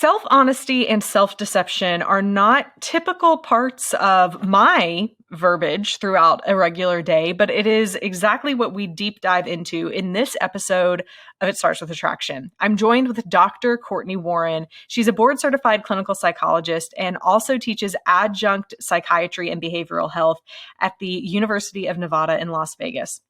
Self-honesty and self-deception are not typical parts of my verbiage throughout a regular day, but it is exactly what we deep dive into in this episode of It Starts With Attraction. I'm joined with Dr. Courtney Warren. She's a board-certified clinical psychologist and also teaches adjunct psychiatry and behavioral health at the University of Nevada in Las Vegas.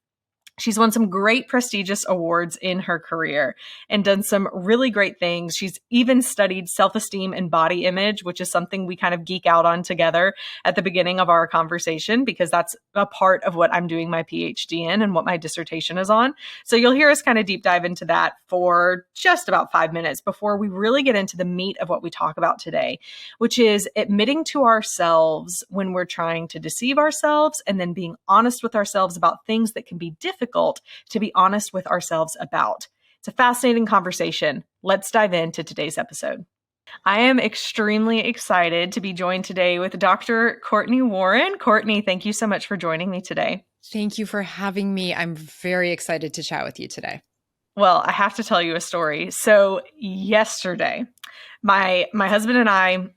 She's won some great prestigious awards in her career and done some really great things. She's even studied self-esteem and body image, which is something we kind of geek out on together at the beginning of our conversation, because that's a part of what I'm doing my PhD in and what my dissertation is on. So you'll hear us kind of deep dive into that for just about 5 minutes before we really get into the meat of what we talk about today, which is admitting to ourselves when we're trying to deceive ourselves and then being honest with ourselves about things that can be difficult to be honest with ourselves about. It's a fascinating conversation. Let's dive into today's episode. I am extremely excited to be joined today with Dr. Courtney Warren. Courtney, thank you so much for joining me today. Thank you for having me. I'm very excited to chat with you today. Well, I have to tell you a story. So yesterday, my husband and I,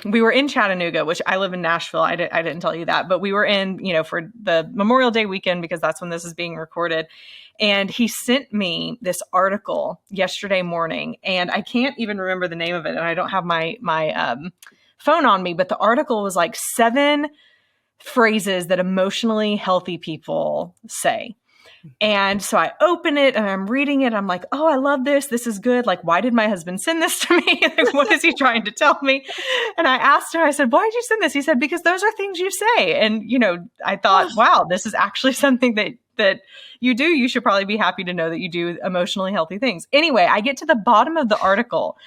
we were in Chattanooga, which I live in Nashville. I didn't tell you that, but we were in, for the Memorial Day weekend, because that's when this is being recorded. And he sent me this article yesterday morning, and I can't even remember the name of it. And I don't have my phone on me, but the article was like 7 phrases that emotionally healthy people say. And so I open it and I'm reading it. I'm like, oh, I love this. This is good. Like, why did my husband send this to me? Like, what is he trying to tell me? And I asked him, I said, why did you send this? He said, because those are things you say. And, I thought, wow, this is actually something that you do. You should probably be happy to know that you do emotionally healthy things. Anyway, I get to the bottom of the article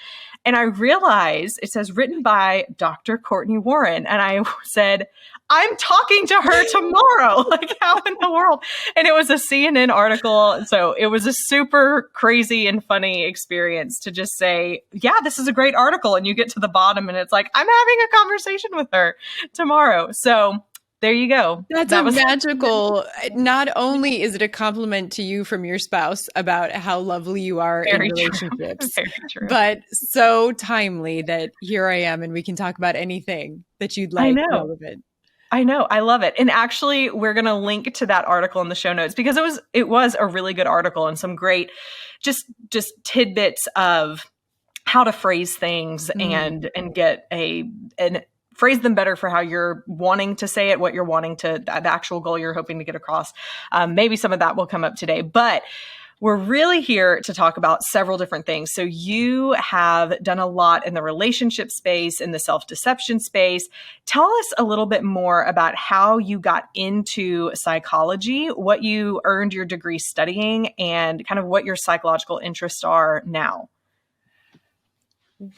and I realize it says written by Dr. Courtney Warren. And I said, I'm talking to her tomorrow. Like, how in the world? And it was a CNN article. So it was a super crazy and funny experience to just say, yeah, this is a great article. And you get to the bottom and it's like, I'm having a conversation with her tomorrow. So there you go. That was magical. Not only is it a compliment to you from your spouse about how lovely you are in relationships, Very true. But so timely that here I am and we can talk about anything that you'd like. Relevant. I know. I love it. And actually, we're going to link to that article in the show notes because it was a really good article and some great just tidbits of how to phrase things and get and phrase them better for how you're wanting to say it, what you're wanting to, the actual goal you're hoping to get across. Maybe some of that will come up today, but we're really here to talk about several different things. So you have done a lot in the relationship space, in the self-deception space. Tell us a little bit more about how you got into psychology, what you earned your degree studying, and kind of what your psychological interests are now.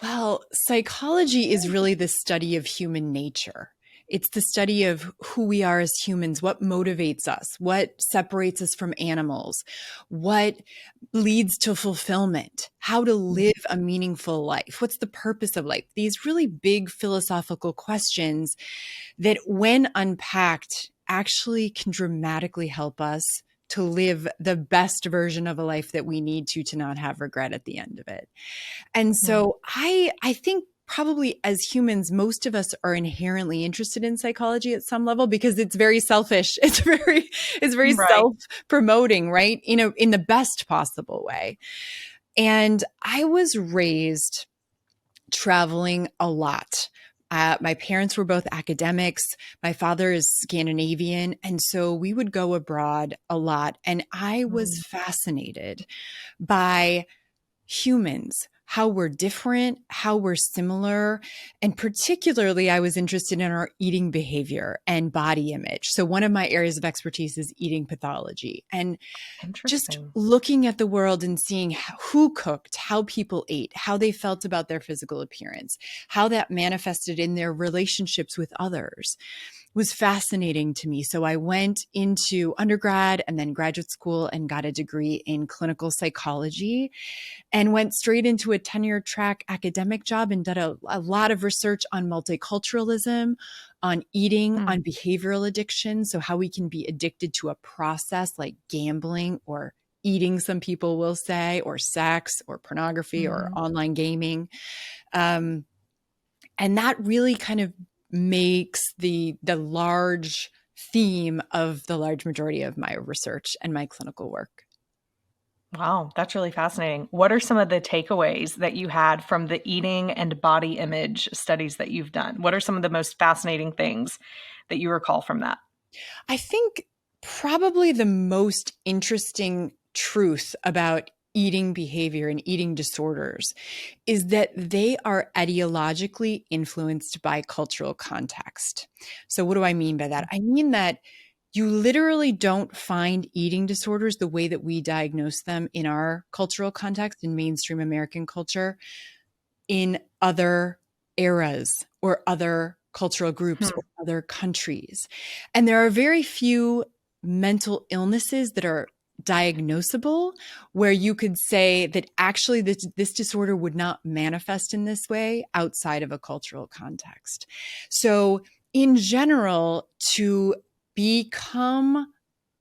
Well, psychology is really the study of human nature. It's the study of who we are as humans, what motivates us, what separates us from animals, what leads to fulfillment, how to live a meaningful life, what's the purpose of life? These really big philosophical questions that, when unpacked, actually can dramatically help us to live the best version of a life that we need to not have regret at the end of it. And so I think probably as humans, most of us are inherently interested in psychology at some level because it's very selfish. It's very right. Self-promoting, right? In the best possible way. And I was raised traveling a lot. My parents were both academics. My father is Scandinavian. And so we would go abroad a lot. And I was fascinated by humans, how we're different, how we're similar. And particularly, I was interested in our eating behavior and body image. So one of my areas of expertise is eating pathology. And just looking at the world and seeing who cooked, how people ate, how they felt about their physical appearance, how that manifested in their relationships with others was fascinating to me. So I went into undergrad and then graduate school and got a degree in clinical psychology and went straight into a tenure track academic job and did a lot of research on multiculturalism, on eating, on behavioral addiction. So how we can be addicted to a process like gambling or eating, some people will say, or sex or pornography or online gaming. And that really kind of makes the large theme of the large majority of my research and my clinical work. Wow, that's really fascinating. What are some of the takeaways that you had from the eating and body image studies that you've done? What are some of the most fascinating things that you recall from that? I think probably the most interesting truth about eating behavior and eating disorders is that they are ideologically influenced by cultural context. So what do I mean by that? I mean that you literally don't find eating disorders the way that we diagnose them in our cultural context, in mainstream American culture, in other eras or other cultural groups or other countries. And there are very few mental illnesses that are diagnosable where you could say that actually this disorder would not manifest in this way outside of a cultural context. So in general, to become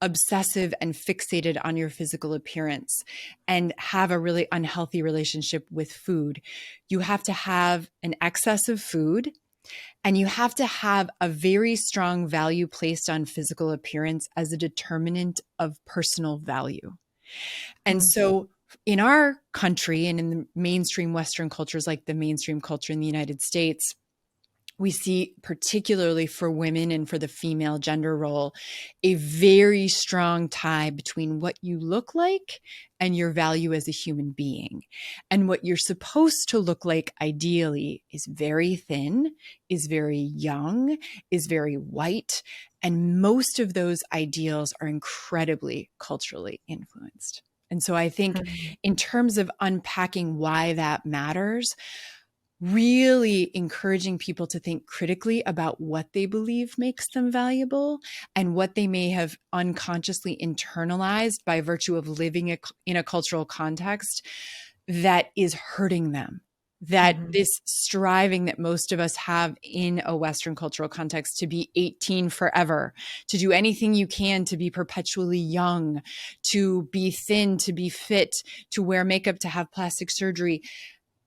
obsessive and fixated on your physical appearance and have a really unhealthy relationship with food, you have to have an excess of food, and you have to have a very strong value placed on physical appearance as a determinant of personal value. And so in our country and in the mainstream Western cultures, like the mainstream culture in the United States, we see, particularly for women and for the female gender role, a very strong tie between what you look like and your value as a human being. And what you're supposed to look like ideally is very thin, is very young, is very white. And most of those ideals are incredibly culturally influenced. And so I think in terms of unpacking why that matters, really encouraging people to think critically about what they believe makes them valuable and what they may have unconsciously internalized by virtue of living in a cultural context that is hurting them. That this striving that most of us have in a Western cultural context to be 18 forever, to do anything you can to be perpetually young, to be thin, to be fit, to wear makeup, to have plastic surgery.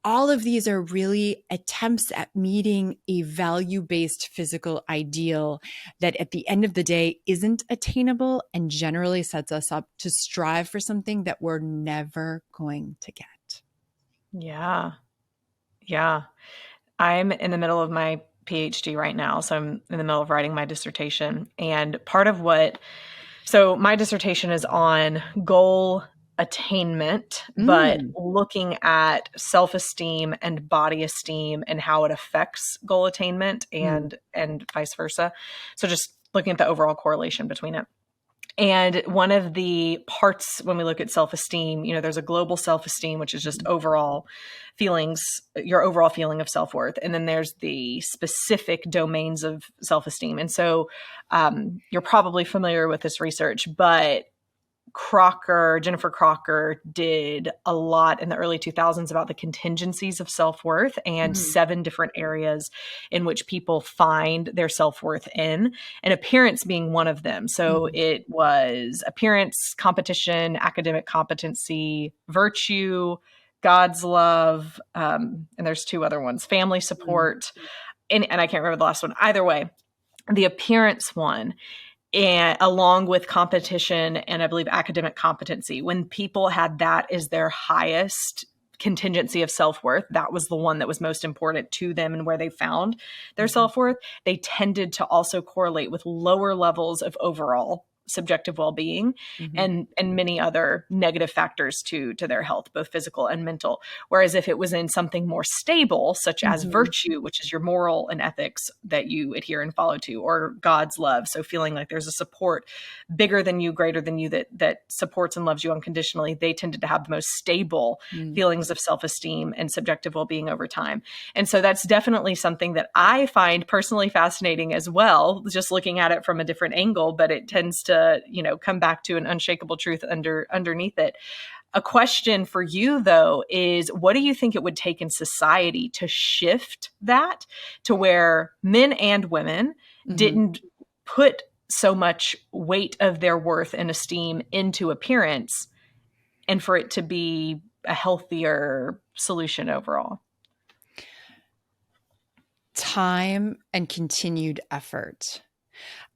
All of these are really attempts at meeting a value-based physical ideal that at the end of the day isn't attainable and generally sets us up to strive for something that we're never going to get. Yeah. Yeah. I'm in the middle of my PhD right now. So I'm in the middle of writing my dissertation. And part of so my dissertation is on goal attainment, but looking at self-esteem and body esteem and how it affects goal attainment and vice versa. So just looking at the overall correlation between it. And one of the parts when we look at self-esteem, there's a global self-esteem, which is just overall feelings, your overall feeling of self-worth. And then there's the specific domains of self-esteem. And so you're probably familiar with this research, but Jennifer Crocker did a lot in the early 2000s about the contingencies of self-worth and 7 different areas in which people find their self-worth in, and appearance being one of them. So it was appearance, competition, academic competency, virtue, God's love, and there's 2 other ones, family support, and I can't remember the last one. Either way, the appearance one, and along with competition and I believe academic competency, when people had that as their highest contingency of self-worth, that was the one that was most important to them and where they found their self-worth, they tended to also correlate with lower levels of overall subjective well-being and many other negative factors to their health, both physical and mental. Whereas if it was in something more stable, such as virtue, which is your moral and ethics that you adhere and follow to, or God's love, so feeling like there's a support bigger than you, greater than you, that supports and loves you unconditionally, they tended to have the most stable feelings of self-esteem and subjective well-being over time. And so that's definitely something that I find personally fascinating as well, just looking at it from a different angle, but it tends to come back to an unshakable truth underneath it. A question for you, though, is what do you think it would take in society to shift that to where men and women didn't put so much weight of their worth and esteem into appearance and for it to be a healthier solution overall? Time and continued effort.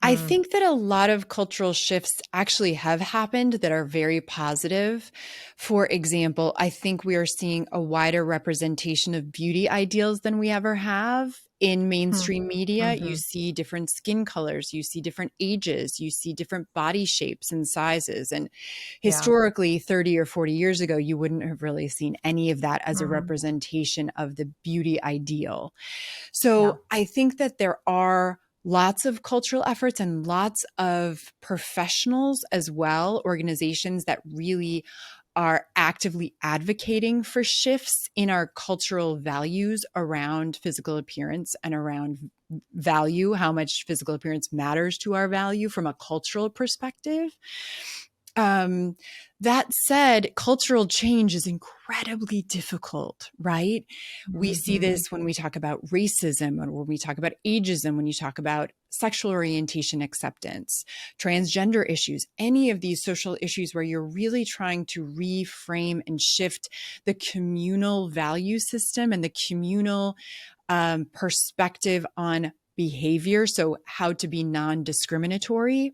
I think that a lot of cultural shifts actually have happened that are very positive. For example, I think we are seeing a wider representation of beauty ideals than we ever have in mainstream media. You see different skin colors, you see different ages, you see different body shapes and sizes. And Yeah. historically, 30 or 40 years ago, you wouldn't have really seen any of that as a representation of the beauty ideal. So I think that there are lots of cultural efforts and lots of professionals as well, organizations that really are actively advocating for shifts in our cultural values around physical appearance and around value, how much physical appearance matters to our value from a cultural perspective. That said, cultural change is incredibly difficult, right? We see this when we talk about racism, or when we talk about ageism, when you talk about sexual orientation acceptance, transgender issues, any of these social issues where you're really trying to reframe and shift the communal value system and the communal perspective on behavior. So how to be non-discriminatory.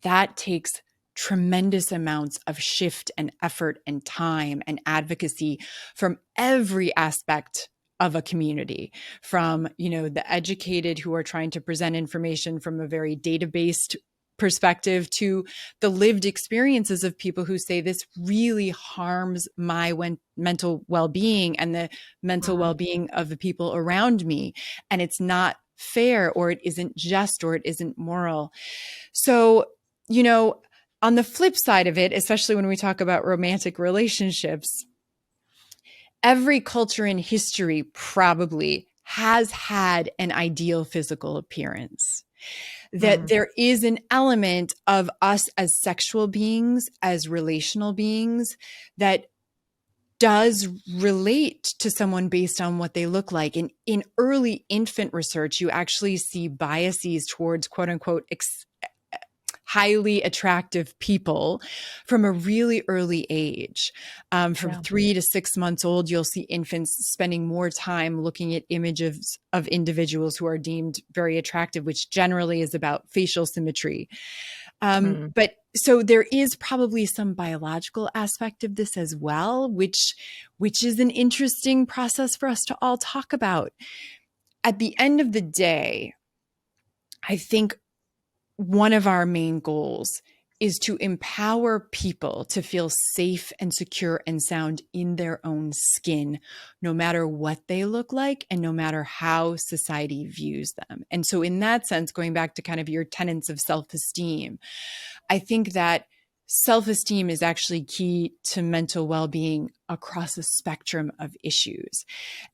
That takes tremendous amounts of shift and effort and time and advocacy from every aspect of a community, from, the educated who are trying to present information from a very data-based perspective to the lived experiences of people who say this really harms my mental well-being and the mental well-being of the people around me. And it's not fair, or it isn't just, or it isn't moral. So, on the flip side of it, especially when we talk about romantic relationships, every culture in history probably has had an ideal physical appearance. That there is an element of us as sexual beings, as relational beings, that does relate to someone based on what they look like. And in early infant research, you actually see biases towards quote unquote highly attractive people from a really early age. From 3 to 6 months old, you'll see infants spending more time looking at images of individuals who are deemed very attractive, which generally is about facial symmetry. But so there is probably some biological aspect of this as well, which is an interesting process for us to all talk about. At the end of the day, I think one of our main goals is to empower people to feel safe and secure and sound in their own skin, no matter what they look like and no matter how society views them. And so in that sense, going back to kind of your tenets of self-esteem, I think that self-esteem is actually key to mental well-being across a spectrum of issues.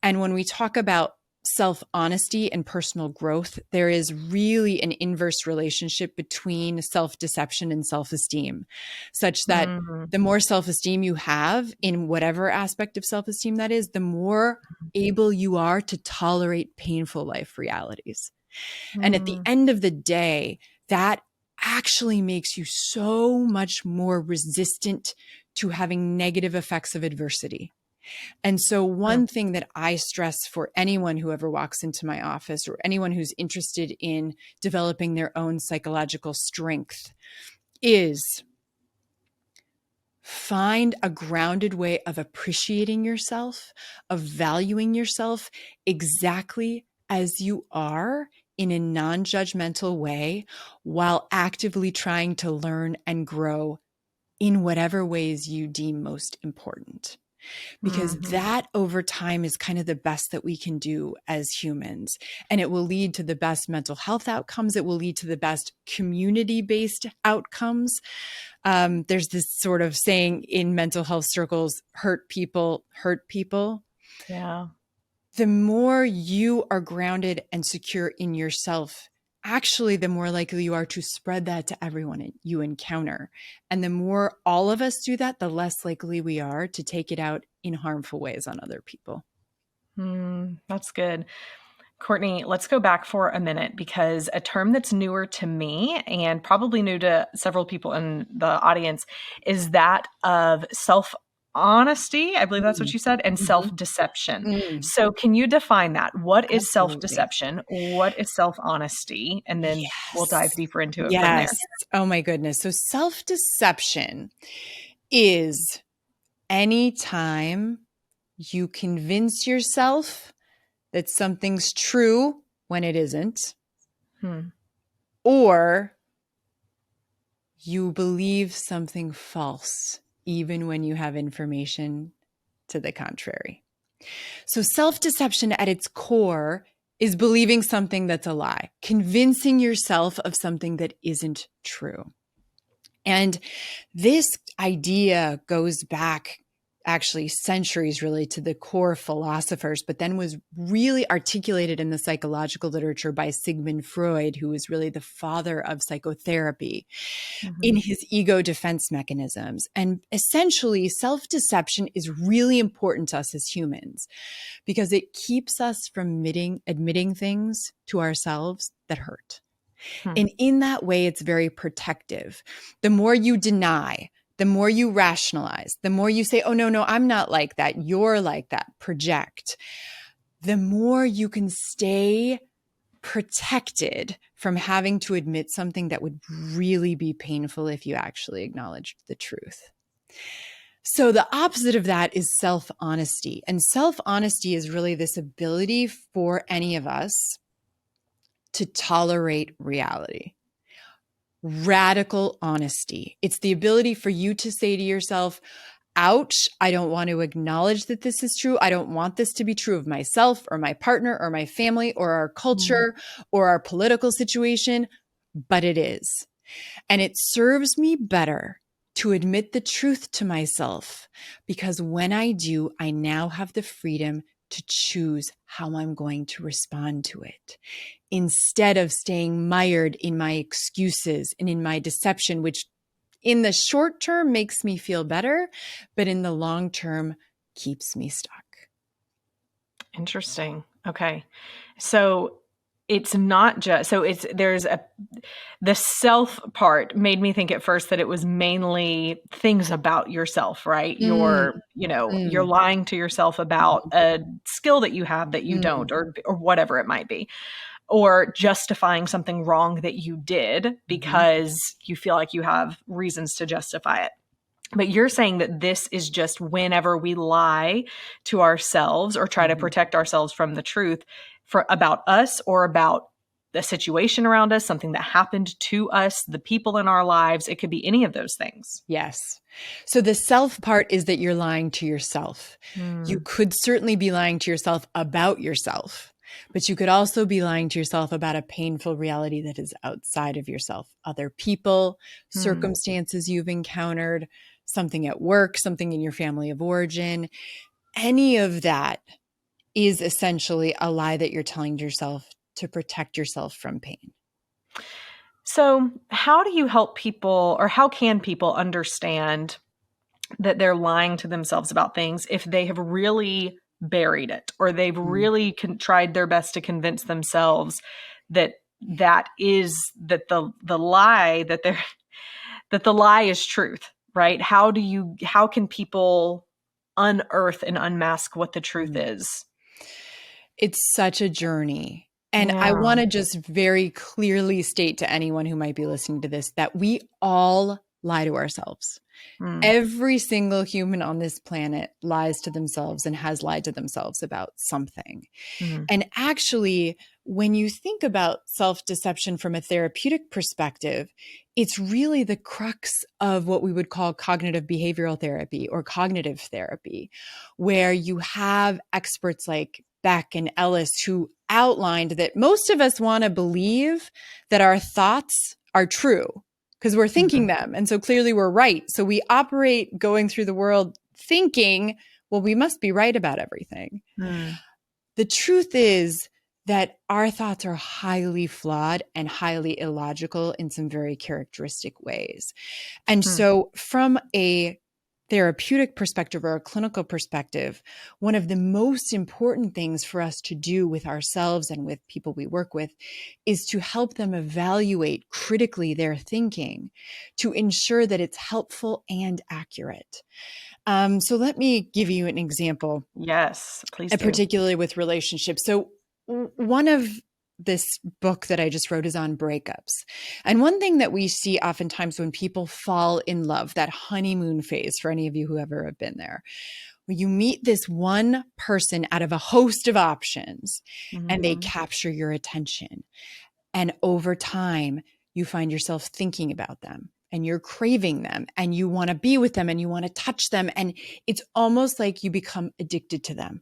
And when we talk about self-honesty and personal growth, there is really an inverse relationship between self-deception and self-esteem, such that the more self-esteem you have in whatever aspect of self-esteem that is, the more able you are to tolerate painful life realities. And at the end of the day, that actually makes you so much more resistant to having negative effects of adversity. And so one thing that I stress for anyone who ever walks into my office, or anyone who's interested in developing their own psychological strength, is find a grounded way of appreciating yourself, of valuing yourself exactly as you are in a non-judgmental way, while actively trying to learn and grow in whatever ways you deem most important. Because that over time is kind of the best that we can do as humans. And it will lead to the best mental health outcomes. It will lead to the best community-based outcomes. There's this sort of saying in mental health circles, hurt people hurt people. Yeah. The more you are grounded and secure in yourself, actually, the more likely you are to spread that to everyone you encounter. And the more all of us do that, the less likely we are to take it out in harmful ways on other people. That's good. Courtney, let's go back for a minute because a term that's newer to me and probably new to several people in the audience is that of self-honesty. I believe that's what you said, and Mhm. self-deception. Mm, So can you define that? What is absolutely. self-deception? What is self-honesty? And then we'll dive Yes. deeper into it from Yes. there. Oh my goodness. So self-deception is any time you convince yourself that something's true when it isn't, Hmm. or you believe something false, even when you have information to the contrary. So self-deception at its core is believing something that's a lie, convincing yourself of something that isn't true. And this idea goes back actually centuries really to the core philosophers, but then was really articulated in the psychological literature by Sigmund Freud, who was really the father of psychotherapy, in Mhm. his ego defense mechanisms. And essentially, self-deception is really important to us as humans because it keeps us from admitting things to ourselves that hurt. Hmm. And in that way, it's very protective. The more you deny, the more you rationalize, the more you say, oh, no, I'm not like that. You're like that. Project. The more you can stay protected from having to admit something that would really be painful if you actually acknowledged the truth. So the opposite of that is self-honesty. And self-honesty is really this ability for any of us to tolerate reality. Radical honesty. It's the ability for you to say to yourself, ouch, I don't want to acknowledge that this is true. I don't want this to be true of myself or my partner or my family or our Hmm. culture or our political situation, but it is. And it serves me better to admit the truth to myself because when I do, I now have the freedom to choose how I'm going to respond to it instead of staying mired in my excuses and in my deception, which in the short term makes me feel better, but in the long term keeps me stuck. Interesting. Okay. So it's not just so it's there's a the self part made me think at first that it was mainly things about yourself, right? Mm, You're mm, lying to yourself about a skill that you have that you don't mm, or whatever it might be. Or justifying something wrong that you did mhm, because you feel like you have reasons to justify it. But you're saying that this is just whenever we lie to ourselves or try to mhm. protect ourselves from the truth for about us or about the situation around us, something that happened to us, the people in our lives. It could be any of those things. Yes. So the self part is that you're lying to yourself. You Hmm. could certainly be lying to yourself about yourself, but you could also be lying to yourself about a painful reality that is outside of yourself, other people, Hmm. circumstances you've encountered, something at work, something in your family of origin. Any of that is essentially a lie that you're telling yourself to protect yourself from pain. So, how do you help people or how can people understand that they're lying to themselves about things if they have really buried it or they've Mm. really tried their best to convince themselves that the lie that the lie is truth, right? How can people unearth and unmask what the truth Mm. is? It's such a journey. And I Yeah. want to just very clearly state to anyone who might be listening to this that we all lie to ourselves. Mm. Every single human on this planet lies to themselves and has lied to themselves about something. Mm. And actually, when you think about self deception from a therapeutic perspective, it's really the crux of what we would call cognitive behavioral therapy or cognitive therapy, where you have experts like Beck and Ellis who outlined that most of us want to believe that our thoughts are true because we're thinking Mhm. them. And so clearly we're right. So we operate going through the world thinking, well, we must be right about everything. Mm. The truth is that our thoughts are highly flawed and highly illogical in some very characteristic ways. And Mm. so, from a therapeutic perspective or a clinical perspective, one of the most important things for us to do with ourselves and with people we work with is to help them evaluate critically their thinking to ensure that it's helpful and accurate. So let me give you an example. Yes, please do. Particularly with relationships. So one of this book that I just wrote is on breakups. And one thing that we see oftentimes when people fall in love, that honeymoon phase, for any of you who ever have been there, where you meet this one person out of a host of options and they capture your attention. And over time, you find yourself thinking about them and you're craving them and you want to be with them and you want to touch them. And it's almost like you become addicted to them.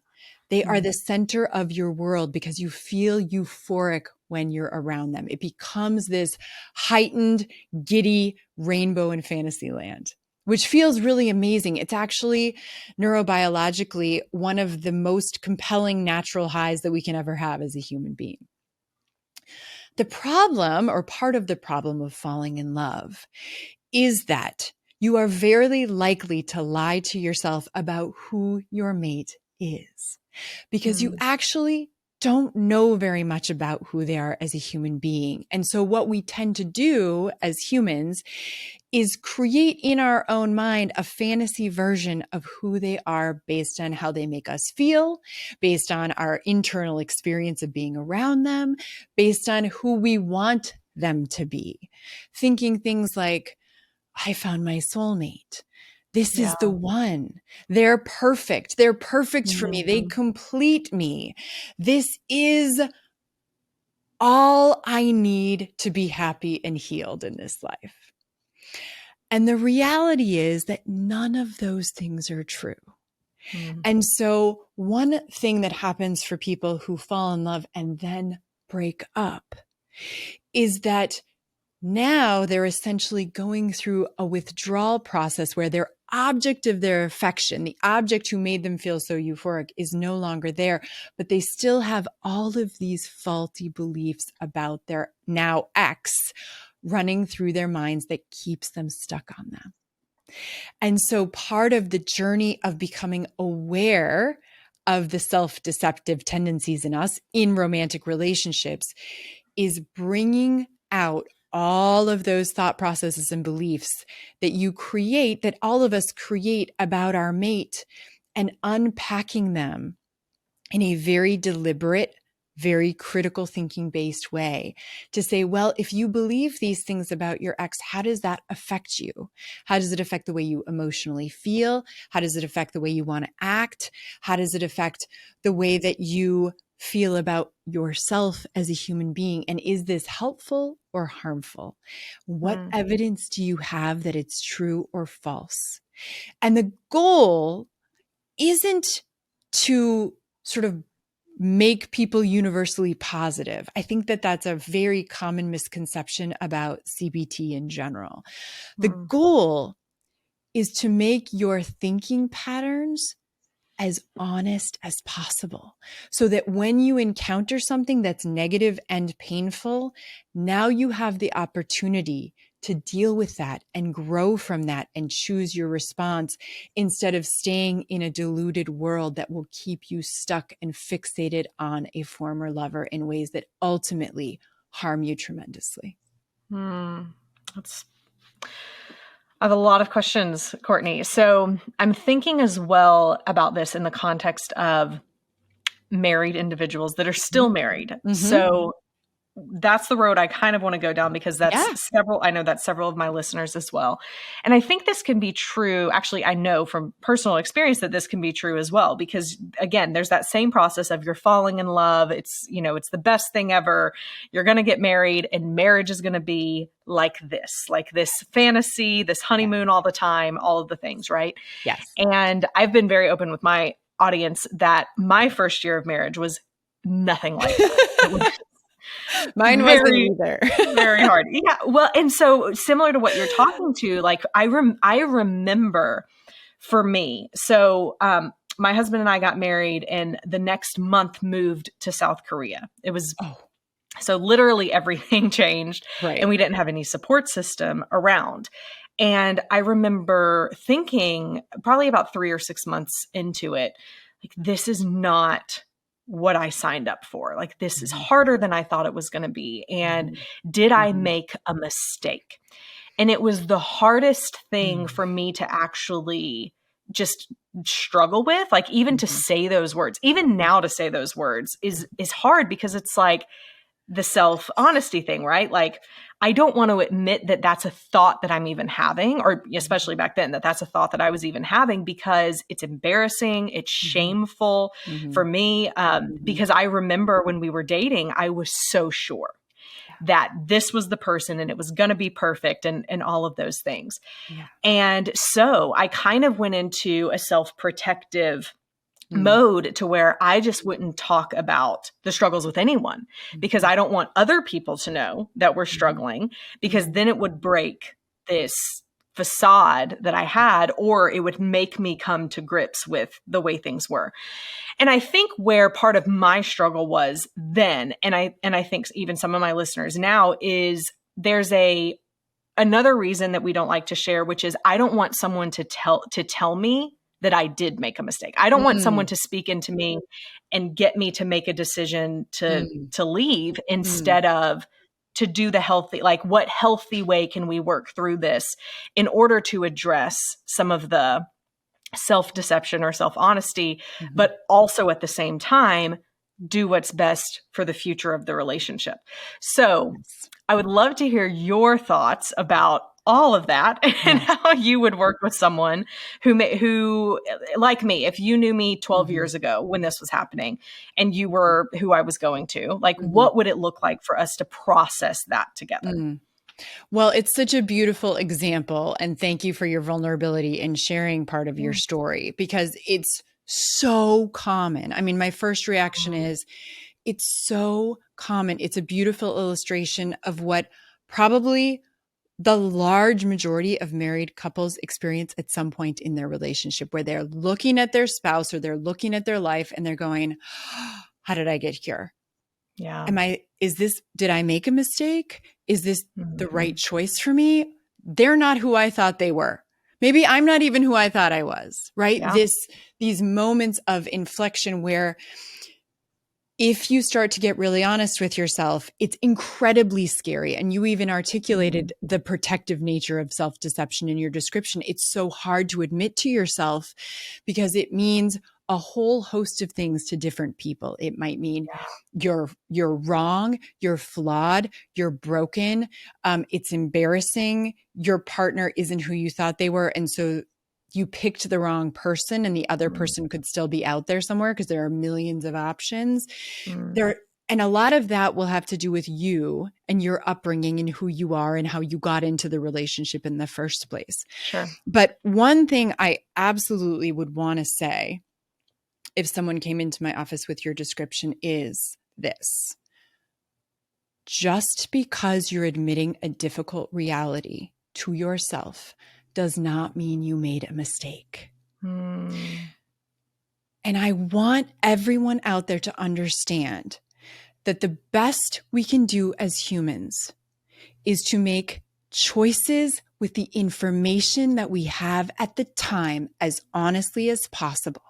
They are the center of your world because you feel euphoric when you're around them. It becomes this heightened, giddy rainbow in fantasy land, which feels really amazing. It's actually neurobiologically one of the most compelling natural highs that we can ever have as a human being. The problem, or part of the problem of falling in love, is that you are very likely to lie to yourself about who your mate is. Because you actually don't know very much about who they are as a human being. And so what we tend to do as humans is create in our own mind a fantasy version of who they are based on how they make us feel, based on our internal experience of being around them, based on who we want them to be. Thinking things like, I found my soulmate. This is the one. They're perfect. They're perfect for me. They complete me. This is all I need to be happy and healed in this life. And the reality is that none of those things are true. And so one thing that happens for people who fall in love and then break up is that now they're essentially going through a withdrawal process where their object of their affection, the object who made them feel so euphoric, is no longer there, but they still have all of these faulty beliefs about their now ex running through their minds that keeps them stuck on them. And so part of the journey of becoming aware of the self-deceptive tendencies in us in romantic relationships is bringing out all of those thought processes and beliefs that you create, that all of us create about our mate, and unpacking them in a very deliberate, very critical thinking based way to say, well, if you believe these things about your ex, how does that affect you? How does it affect the way you emotionally feel? How does it affect the way you want to act? How does it affect the way that you feel about yourself as a human being? And is this helpful or harmful? What evidence do you have that it's true or false? And the goal isn't to sort of make people universally positive. I think that that's a very common misconception about CBT in general. The goal is to make your thinking patterns as honest as possible so that when you encounter something that's negative and painful, now you have the opportunity to deal with that and grow from that and choose your response instead of staying in a deluded world that will keep you stuck and fixated on a former lover in ways that ultimately harm you tremendously. I have a lot of questions, Courtney. So I'm thinking as well about this in the context of married individuals that are still married. So that's the road I kind of want to go down because I know that's several of my listeners as well. And I think this can be true. Actually, I know from personal experience that this can be true as well, because again, there's that same process of you're falling in love. It's, it's the best thing ever. You're going to get married and marriage is going to be like this fantasy, this honeymoon all the time, all of the things, right? Yes. And I've been very open with my audience that my first year of marriage was nothing like that. Mine wasn't either. Very hard. Yeah. Well, and so similar to what you're talking to, like I remember for me, so my husband and I got married and the next month moved to South Korea. It was, so literally everything changed and we didn't have any support system around. And I remember thinking probably about 3 or 6 months into it, like, this is not what I signed up for. Like, this is harder than I thought it was going to be. And did I make a mistake? And it was the hardest thing for me to actually just struggle with, like, even to say those words, even now to say those words is hard, because it's like the self-honesty thing, right? Like, I don't want to admit that that's a thought that I'm even having, or especially back then, that that's a thought that I was even having, because it's embarrassing. It's shameful for me. Because I remember when we were dating, I was so sure that this was the person and it was going to be perfect, and all of those things. Yeah. And so I kind of went into a self-protective mode to where I just wouldn't talk about the struggles with anyone, because I don't want other people to know that we're struggling, because then it would break this facade that I had, or it would make me come to grips with the way things were. And I think where part of my struggle was then, and I think even some of my listeners now, is there's another reason that we don't like to share, which is I don't want someone to tell me that I did make a mistake. I don't want someone to speak into me and get me to make a decision to leave, instead of to do the healthy, like, what healthy way can we work through this in order to address some of the self-deception or self-honesty, but also at the same time, do what's best for the future of the relationship. So I would love to hear your thoughts about all of that, and how you would work with someone who, like me, if you knew me 12 years ago when this was happening and you were who I was going to, like, what would it look like for us to process that together? Well, it's such a beautiful example. And thank you for your vulnerability and sharing part of your story, because it's so common. I mean, my first reaction is, it's so common. It's a beautiful illustration of what probably the large majority of married couples experience at some point in their relationship, where they're looking at their spouse or they're looking at their life and they're going, how did I get here? Yeah. Did I make a mistake? Is this the right choice for me? They're not who I thought they were. Maybe I'm not even who I thought I was, right? Yeah. These moments of inflection where, if you start to get really honest with yourself, it's incredibly scary. And you even articulated the protective nature of self-deception in your description. It's so hard to admit to yourself, because it means a whole host of things to different people. It might mean you're wrong, you're flawed, you're broken. It's embarrassing. Your partner isn't who you thought they were. And so you picked the wrong person, and the other person could still be out there somewhere, because there are millions of options. And a lot of that will have to do with you and your upbringing and who you are and how you got into the relationship in the first place. Sure. But one thing I absolutely would want to say, if someone came into my office with your description, is this: just because you're admitting a difficult reality to yourself does not mean you made a mistake. And I want everyone out there to understand that the best we can do as humans is to make choices with the information that we have at the time as honestly as possible.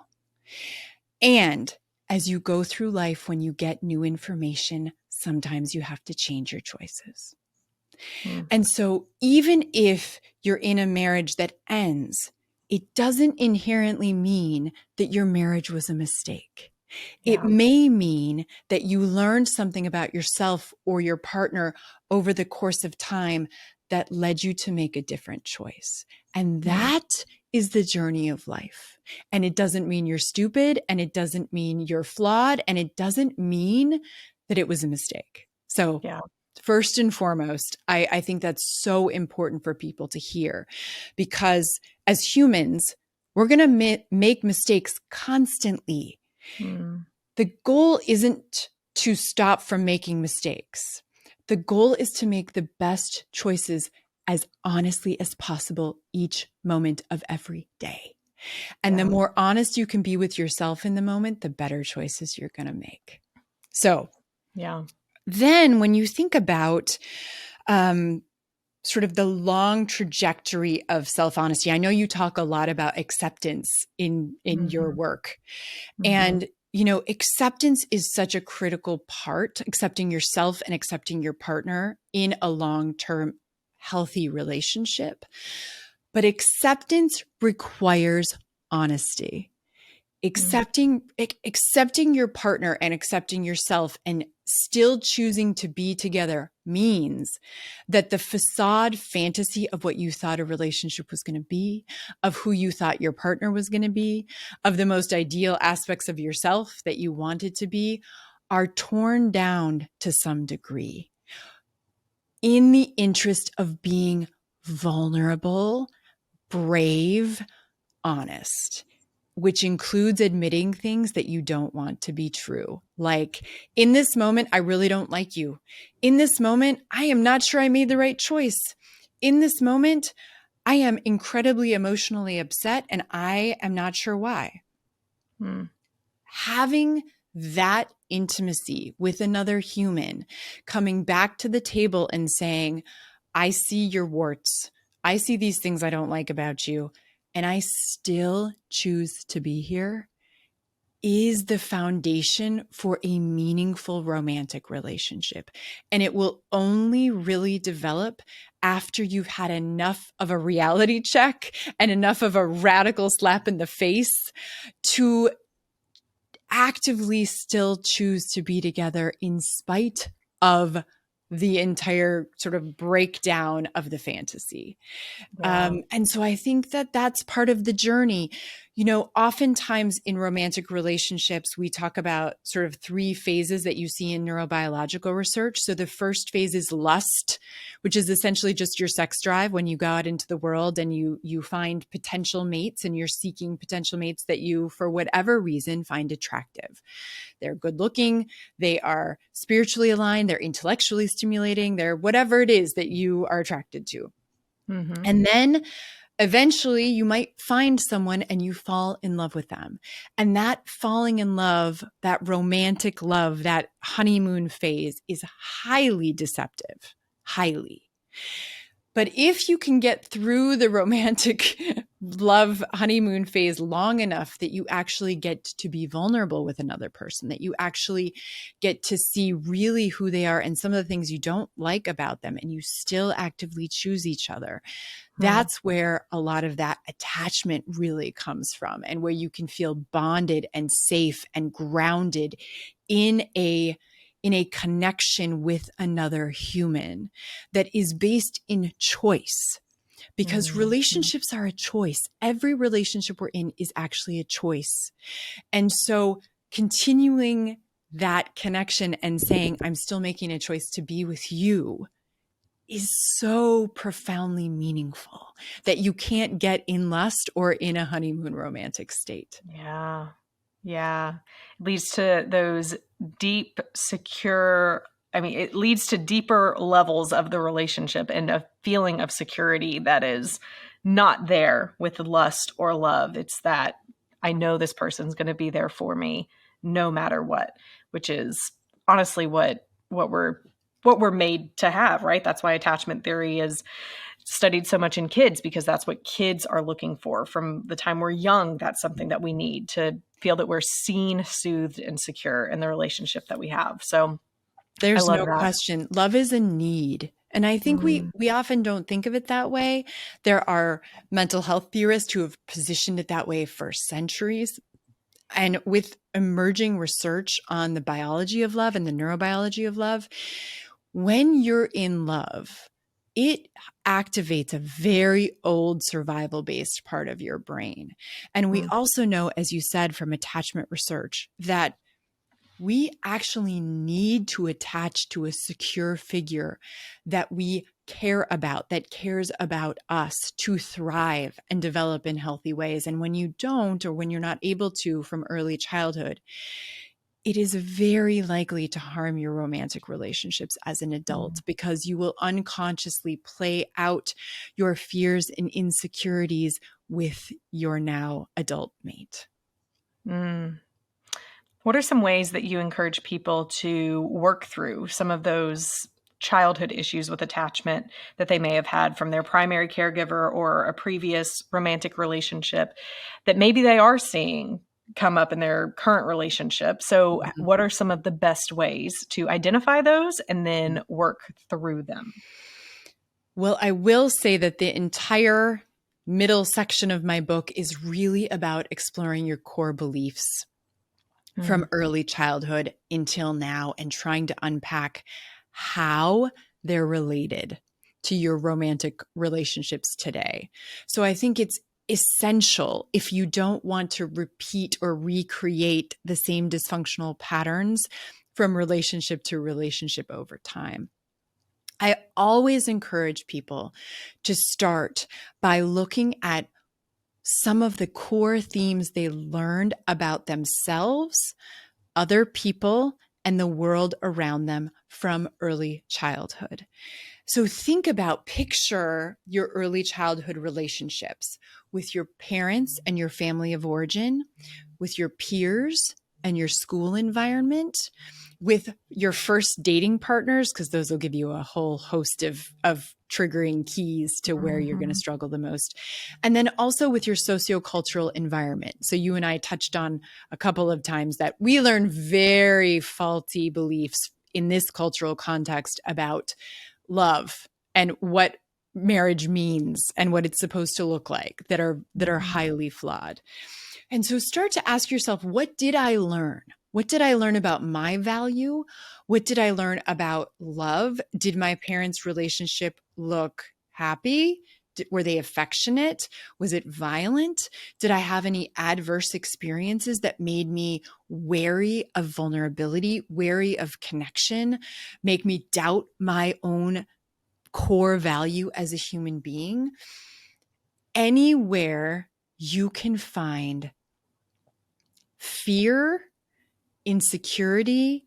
And as you go through life, when you get new information, sometimes you have to change your choices. And so even if you're in a marriage that ends, it doesn't inherently mean that your marriage was a mistake. It may mean that you learned something about yourself or your partner over the course of time that led you to make a different choice. And that is the journey of life. And it doesn't mean you're stupid, and it doesn't mean you're flawed, and it doesn't mean that it was a mistake. So first and foremost, I think that's so important for people to hear, because as humans, we're going to make mistakes constantly. The goal isn't to stop from making mistakes. The goal is to make the best choices as honestly as possible each moment of every day. And the more honest you can be with yourself in the moment, the better choices you're going to make. So then when you think about sort of the long trajectory of self-honesty. I know you talk a lot about acceptance in your work. And, acceptance is such a critical part, accepting yourself and accepting your partner in a long-term healthy relationship. But acceptance requires honesty. Accepting your partner and accepting yourself and still choosing to be together means that the facade fantasy of what you thought a relationship was going to be, of who you thought your partner was going to be, of the most ideal aspects of yourself that you wanted to be, are torn down to some degree in the interest of being vulnerable, brave, honest, which includes admitting things that you don't want to be true. Like, in this moment, I really don't like you. In this moment, I am not sure I made the right choice. In this moment, I am incredibly emotionally upset and I am not sure why. Having that intimacy with another human, coming back to the table and saying, I see your warts. I see these things I don't like about you, and I still choose to be here, is the foundation for a meaningful romantic relationship. And it will only really develop after you've had enough of a reality check and enough of a radical slap in the face to actively still choose to be together in spite of the entire sort of breakdown of the fantasy. Yeah. And so I think that that's part of the journey. Oftentimes in romantic relationships, we talk about sort of 3 phases that you see in neurobiological research. So the first phase is lust, which is essentially just your sex drive when you go out into the world and you find potential mates and you're seeking potential mates that you, for whatever reason, find attractive. They're good looking, they are spiritually aligned, they're intellectually stimulating, they're whatever it is that you are attracted to. And then eventually you might find someone and you fall in love with them. And that falling in love, that romantic love, that honeymoon phase is highly deceptive, highly. But if you can get through the romantic love honeymoon phase long enough that you actually get to be vulnerable with another person, that you actually get to see really who they are and some of the things you don't like about them, and you still actively choose each other, that's where a lot of that attachment really comes from, and where you can feel bonded and safe and grounded in a connection with another human that is based in choice. Because relationships are a choice. Every relationship we're in is actually a choice. And so continuing that connection and saying, I'm still making a choice to be with you, is so profoundly meaningful that you can't get in lust or in a honeymoon romantic state. Yeah. Yeah. It leads to those deep, secure, it leads to deeper levels of the relationship and a feeling of security that is not there with lust or love. It's that I know this person's going to be there for me no matter what, which is honestly what we're made to have, right? That's why attachment theory is studied so much in kids, because that's what kids are looking for from the time we're young. That's something that we need to feel that we're seen, soothed, and secure in the relationship that we have. So there's no question. Love is a need. And I think we often don't think of it that way. There are mental health theorists who have positioned it that way for centuries. And with emerging research on the biology of love and the neurobiology of love, when you're in love, it activates a very old survival-based part of your brain. And we also know, as you said, from attachment research, that we actually need to attach to a secure figure that we care about, that cares about us, to thrive and develop in healthy ways. And when you don't, or when you're not able to from early childhood, it is very likely to harm your romantic relationships as an adult, because you will unconsciously play out your fears and insecurities with your now adult mate. What are some ways that you encourage people to work through some of those childhood issues with attachment that they may have had from their primary caregiver or a previous romantic relationship that maybe they are seeing come up in their current relationship. So what are some of the best ways to identify those and then work through them? Well, I will say that the entire middle section of my book is really about exploring your core beliefs from early childhood until now and trying to unpack how they're related to your romantic relationships today. So I think it's essential, if you don't want to repeat or recreate the same dysfunctional patterns from relationship to relationship over time. I always encourage people to start by looking at some of the core themes they learned about themselves, other people, and the world around them from early childhood. So picture your early childhood relationships with your parents and your family of origin, with your peers and your school environment, with your first dating partners, because those will give you a whole host of triggering keys to where you're going to struggle the most. And then also with your sociocultural environment. So you and I touched on a couple of times that we learn very faulty beliefs in this cultural context about love and what marriage means and what it's supposed to look like that are highly flawed. And so start to ask yourself, what did I learn? What did I learn about my value? What did I learn about love? Did my parents' relationship look happy? Were they affectionate? Was it violent? Did I have any adverse experiences that made me wary of vulnerability, wary of connection, make me doubt my own core value as a human being? Anywhere you can find fear, insecurity,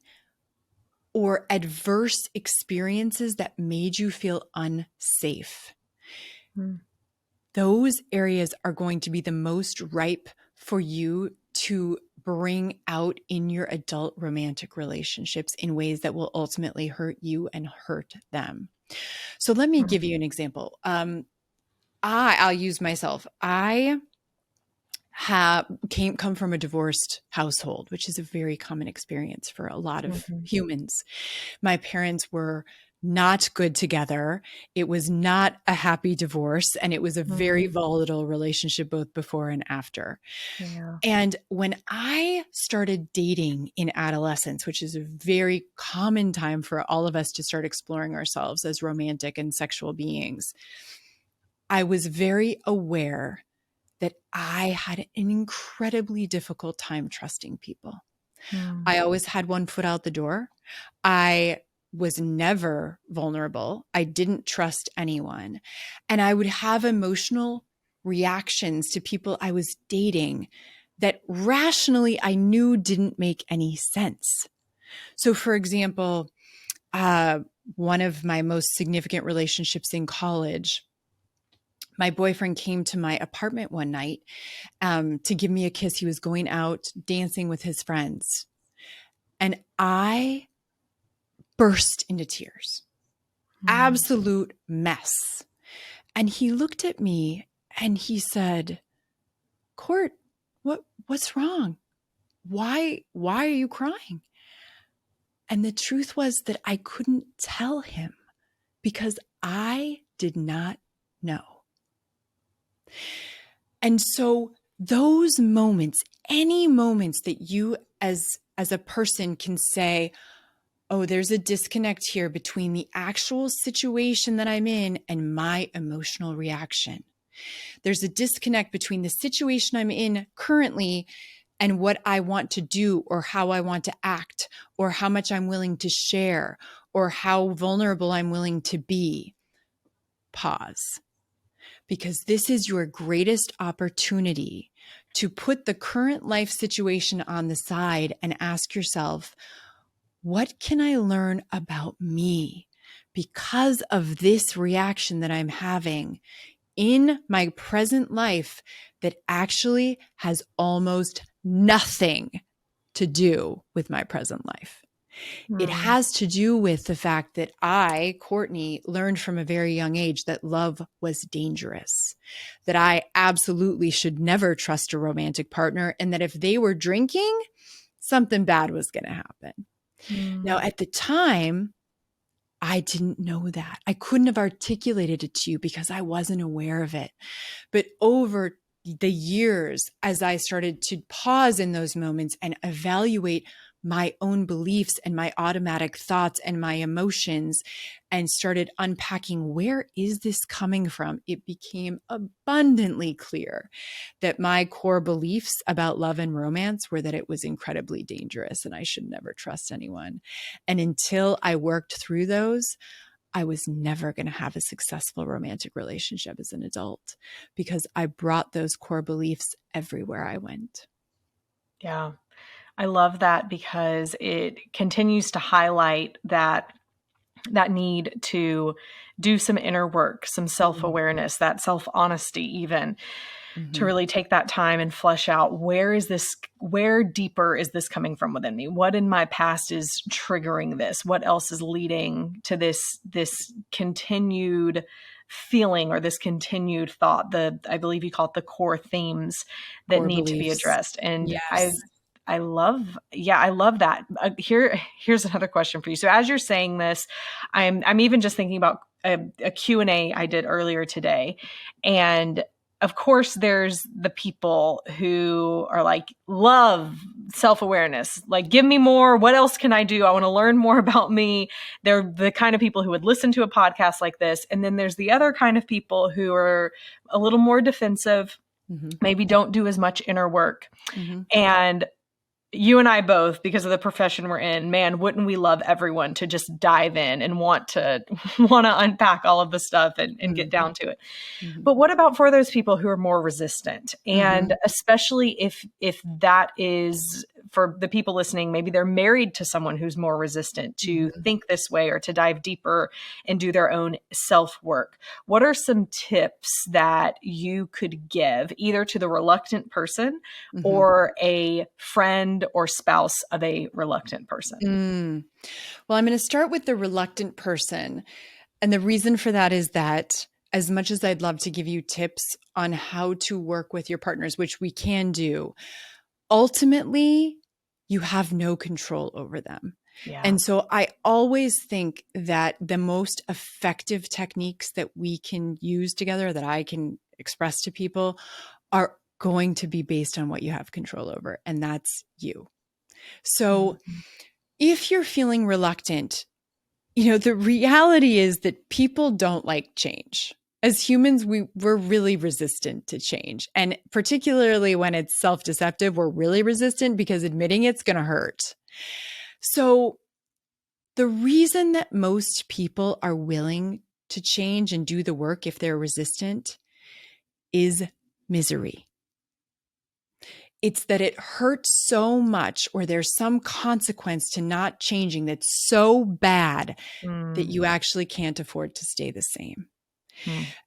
or adverse experiences that made you feel unsafe. Those areas are going to be the most ripe for you to bring out in your adult romantic relationships in ways that will ultimately hurt you and hurt them. So let me give you an example. I'll use myself. I come from a divorced household, which is a very common experience for a lot of humans. My parents were not good together. It was not a happy divorce, and it was a very volatile relationship both before and after. Yeah. And when I started dating in adolescence, which is a very common time for all of us to start exploring ourselves as romantic and sexual beings, I was very aware that I had an incredibly difficult time trusting people. I always had one foot out the door. I was never vulnerable. I didn't trust anyone. And I would have emotional reactions to people I was dating that rationally I knew didn't make any sense. So for example, one of my most significant relationships in college, my boyfriend came to my apartment one night to give me a kiss. He was going out dancing with his friends. And I burst into tears. Absolute mess. And he looked at me and he said, "Court, what's wrong? Why are you crying?" And the truth was that I couldn't tell him because I did not know. And so those moments, any moments that you as a person can say, oh, there's a disconnect here between the actual situation that I'm in and my emotional reaction. There's a disconnect between the situation I'm in currently and what I want to do or how I want to act or how much I'm willing to share or how vulnerable I'm willing to be. Pause. Because this is your greatest opportunity to put the current life situation on the side and ask yourself, what can I learn about me because of this reaction that I'm having in my present life that actually has almost nothing to do with my present life? It Mm. has to do with the fact that I, Courtney, learned from a very young age that love was dangerous, that I absolutely should never trust a romantic partner, and that if they were drinking, something bad was going to happen. Now, Mm. at the time, I didn't know that. I couldn't have articulated it to you because I wasn't aware of it. But over the years, as I started to pause in those moments and evaluate my own beliefs and my automatic thoughts and my emotions and started unpacking, where is this coming from? It became abundantly clear that my core beliefs about love and romance were that it was incredibly dangerous and I should never trust anyone. And until I worked through those, I was never going to have a successful romantic relationship as an adult because I brought those core beliefs everywhere I went. Yeah. I love that because it continues to highlight that need to do some inner work, some self-awareness, that self-honesty even, to Mm-hmm. really take that time and flesh out where deeper is this coming from within me? What in my past is triggering this? What else is leading to this continued feeling or this continued thought? I believe you call it the core themes that Core need to be beliefs. addressed. And Yes. I love that. Here's another question for you. So as you're saying this, I'm even just thinking about a Q&A I did earlier today. And of course, there's the people who are like, love self-awareness. Like, give me more. What else can I do? I want to learn more about me. They're the kind of people who would listen to a podcast like this. And then there's the other kind of people who are a little more defensive, Mm-hmm. maybe don't do as much inner work. Mm-hmm. And you and I both, because of the profession we're in, man, wouldn't we love everyone to just dive in and want to unpack all of the stuff and get down to it. Mm-hmm. But what about for those people who are more resistant? Mm-hmm. And especially if that is for the people listening, maybe they're married to someone who's more resistant to Mm-hmm. think this way or to dive deeper and do their own self-work. What are some tips that you could give either to the reluctant person Mm-hmm. or a friend or spouse of a reluctant person? Mm. Well, I'm going to start with the reluctant person. And the reason for that is that as much as I'd love to give you tips on how to work with your partners, which we can do, ultimately, you have no control over them. Yeah. And so I always think that the most effective techniques that we can use together, that I can express to people, are going to be based on what you have control over, and that's you. So if you're feeling reluctant, the reality is that people don't like change. As humans, we're really resistant to change. And particularly when it's self-deceptive, we're really resistant because admitting it's going to hurt. So the reason that most people are willing to change and do the work if they're resistant is misery. It's that it hurts so much or there's some consequence to not changing that's so bad that you actually can't afford to stay the same.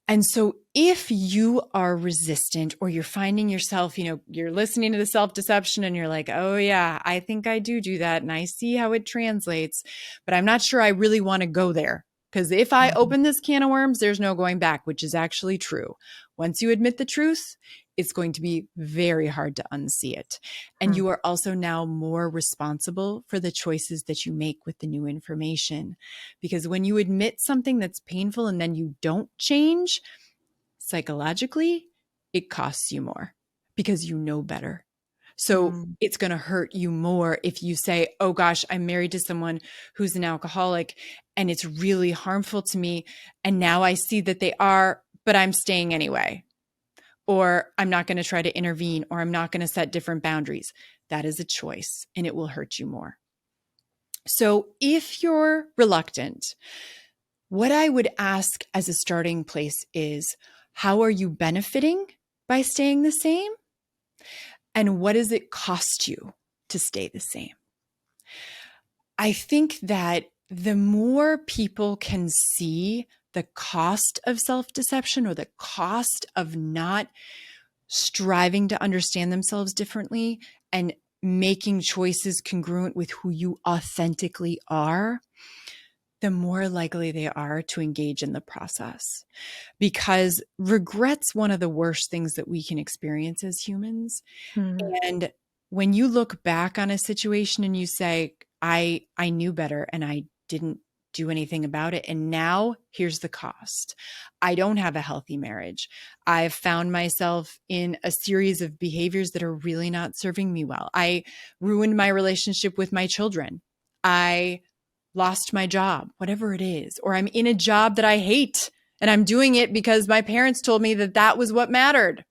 And so if you are resistant or you're finding yourself, you're listening to the self-deception and you're like, oh yeah, I think I do that. And I see how it translates, but I'm not sure I really want to go there. Because if I open this can of worms, there's no going back, which is actually true. Once you admit the truth, it's going to be very hard to unsee it. And you are also now more responsible for the choices that you make with the new information. Because when you admit something that's painful and then you don't change, psychologically, it costs you more because you know better. So it's going to hurt you more if you say, oh gosh, I'm married to someone who's an alcoholic and it's really harmful to me. And now I see that they are, but I'm staying anyway. Or I'm not going to try to intervene, or I'm not going to set different boundaries. That is a choice and it will hurt you more. So if you're reluctant, what I would ask as a starting place is, how are you benefiting by staying the same? And what does it cost you to stay the same? I think that the more people can see the cost of self-deception or the cost of not striving to understand themselves differently and making choices congruent with who you authentically are, the more likely they are to engage in the process. Because regret's one of the worst things that we can experience as humans. And when you look back on a situation and you say, I knew better and I didn't do anything about it, and now here's the cost. I don't have a healthy marriage. I've found myself in a series of behaviors that are really not serving me well. I ruined my relationship with my children. I lost my job, whatever it is, or I'm in a job that I hate and I'm doing it because my parents told me that that was what mattered,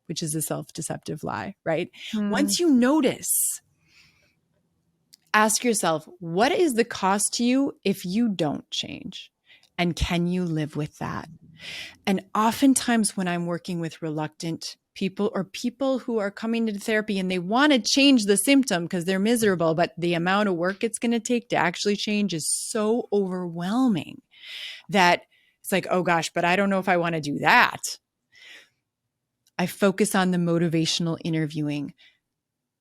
which is a self-deceptive lie, right? Once you notice, ask yourself, what is the cost to you if you don't change? And can you live with that? And oftentimes when I'm working with reluctant people or people who are coming to therapy and they want to change the symptom because they're miserable, but the amount of work it's going to take to actually change is so overwhelming that it's like, oh gosh, but I don't know if I want to do that. I focus on the motivational interviewing.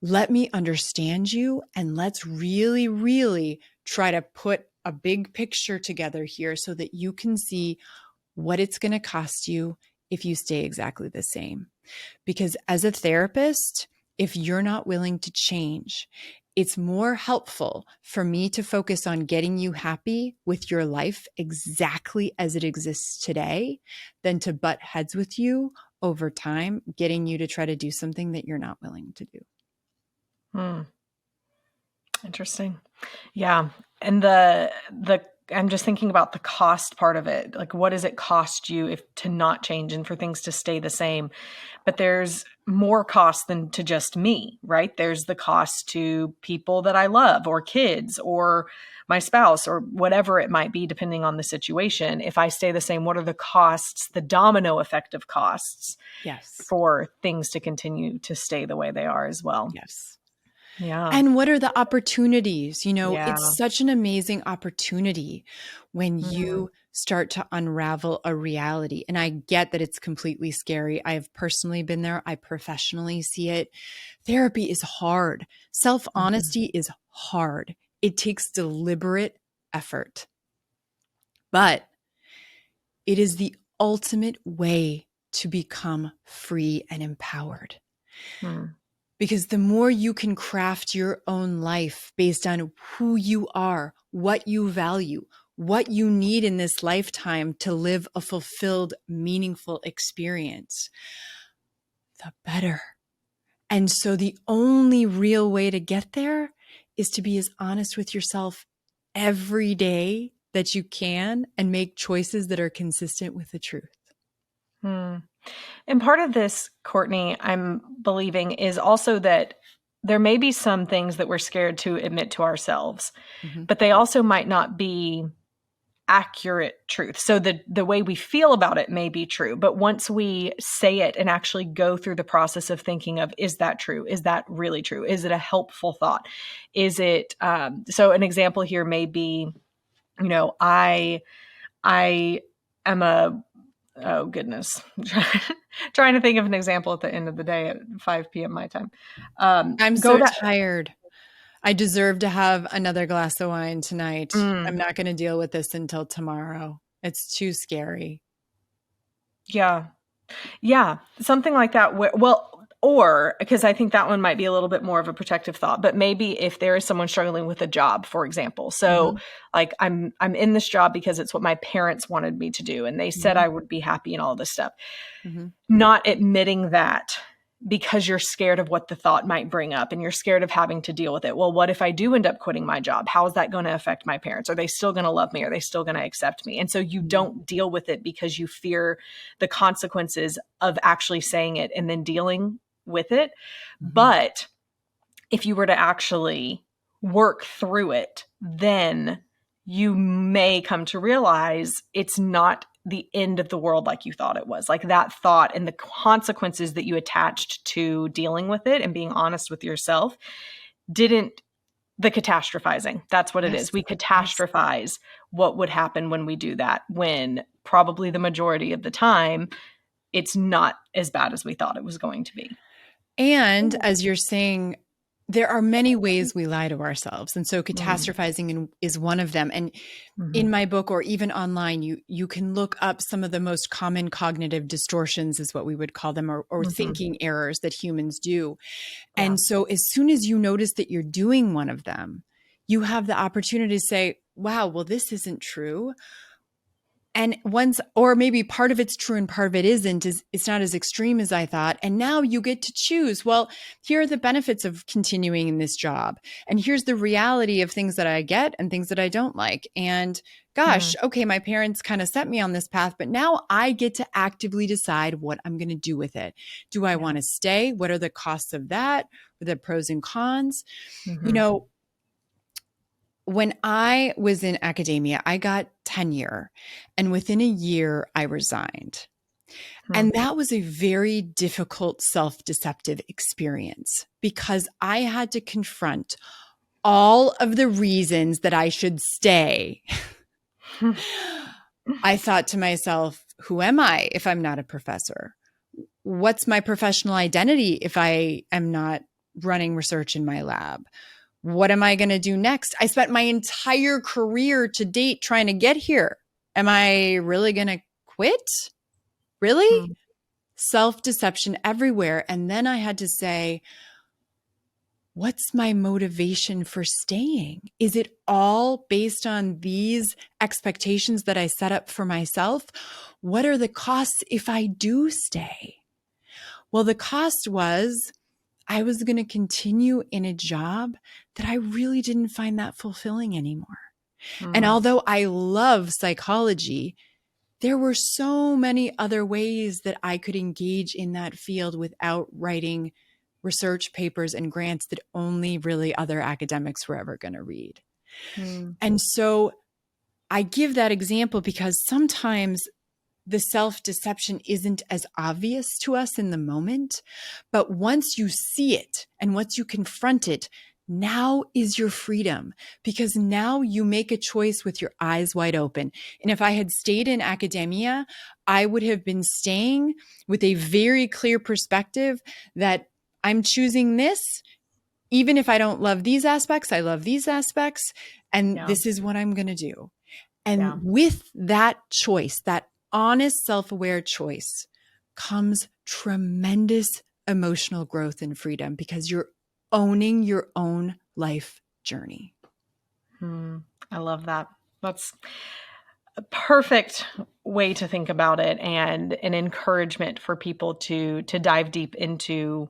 Let me understand you and let's really, really try to put a big picture together here so that you can see what it's going to cost you if you stay exactly the same. Because as a therapist, if you're not willing to change, it's more helpful for me to focus on getting you happy with your life exactly as it exists today than to butt heads with you over time, getting you to try to do something that you're not willing to do. Interesting. Yeah. And I'm just thinking about the cost part of it. Like, what does it cost you if to not change and for things to stay the same? But there's more cost than to just me, right? There's the cost to people that I love or kids or my spouse or whatever it might be, depending on the situation. If I stay the same, what are the costs, the domino effect of costs for things to continue to stay the way they are as well? Yes. Yeah. And what are the opportunities? It's such an amazing opportunity when you start to unravel a reality. And I get that it's completely scary. I have personally been there. I professionally see it. Therapy is hard. Self-honesty is hard. It takes deliberate effort. But it is the ultimate way to become free and empowered. Because the more you can craft your own life based on who you are, what you value, what you need in this lifetime to live a fulfilled, meaningful experience, the better. And so the only real way to get there is to be as honest with yourself every day that you can and make choices that are consistent with the truth. And part of this, Courtney, I'm believing is also that there may be some things that we're scared to admit to ourselves, but they also might not be accurate truth. So the way we feel about it may be true, but once we say it and actually go through the process of thinking of, is that true? Is that really true? Is it a helpful thought? Is it, so an example here may be, I am oh goodness, trying to think of an example at the end of the day at 5 p.m. my time. I'm so tired. I deserve to have another glass of wine tonight. I'm not going to deal with this until tomorrow. It's too scary. Yeah. Something like that. Or because I think that one might be a little bit more of a protective thought, but maybe if there is someone struggling with a job, for example. So like I'm in this job because it's what my parents wanted me to do. And they said I would be happy and all this stuff. Not admitting that because you're scared of what the thought might bring up and you're scared of having to deal with it. Well, what if I do end up quitting my job? How is that going to affect my parents? Are they still going to love me? Are they still going to accept me? And so you don't deal with it because you fear the consequences of actually saying it and then dealing with it. But if you were to actually work through it, then you may come to realize it's not the end of the world like you thought it was. Like that thought and the consequences that you attached to dealing with it and being honest with yourself the catastrophizing. That's what it is. We catastrophize what would happen when we do that, when probably the majority of the time it's not as bad as we thought it was going to be. And as you're saying, There are many ways we lie to ourselves. And so catastrophizing is one of them. And in my book, or even online, you can look up some of the most common cognitive distortions, is what we would call them, or thinking errors that humans do. Yeah. And so as soon as you notice that you're doing one of them, you have the opportunity to say, wow, well, this isn't true. And or maybe part of it's true and part of it isn't, it's not as extreme as I thought. And now you get to choose, well, here are the benefits of continuing in this job. And here's the reality of things that I get and things that I don't like. And gosh, okay, my parents kind of set me on this path, but now I get to actively decide what I'm going to do with it. Do I want to stay? What are the costs of that? What are the pros and cons? You know, when I was in academia, I got tenure, and within a year I resigned. And that was a very difficult self-deceptive experience because I had to confront all of the reasons that I should stay. I thought to myself, who am I if I'm not a professor? What's my professional identity if I am not running research in my lab? What am I going to do next? I spent my entire career to date trying to get here. Am I really going to quit? Really? Self-deception everywhere. And then I had to say, what's my motivation for staying? Is it all based on these expectations that I set up for myself? What are the costs if I do stay? Well, the cost was I was going to continue in a job that I really didn't find that fulfilling anymore. And although I love psychology, there were so many other ways that I could engage in that field without writing research papers and grants that only really other academics were ever going to read. And so I give that example because sometimes the self-deception isn't as obvious to us in the moment, but once you see it and once you confront it, now is your freedom, because now you make a choice with your eyes wide open. And if I had stayed in academia, I would have been staying with a very clear perspective that I'm choosing this. Even if I don't love these aspects, I love these aspects. And this is what I'm going to do. And with that choice, that honest, self-aware choice, comes tremendous emotional growth and freedom because you're owning your own life journey. I love that. That's a perfect way to think about it, and an encouragement for people to dive deep into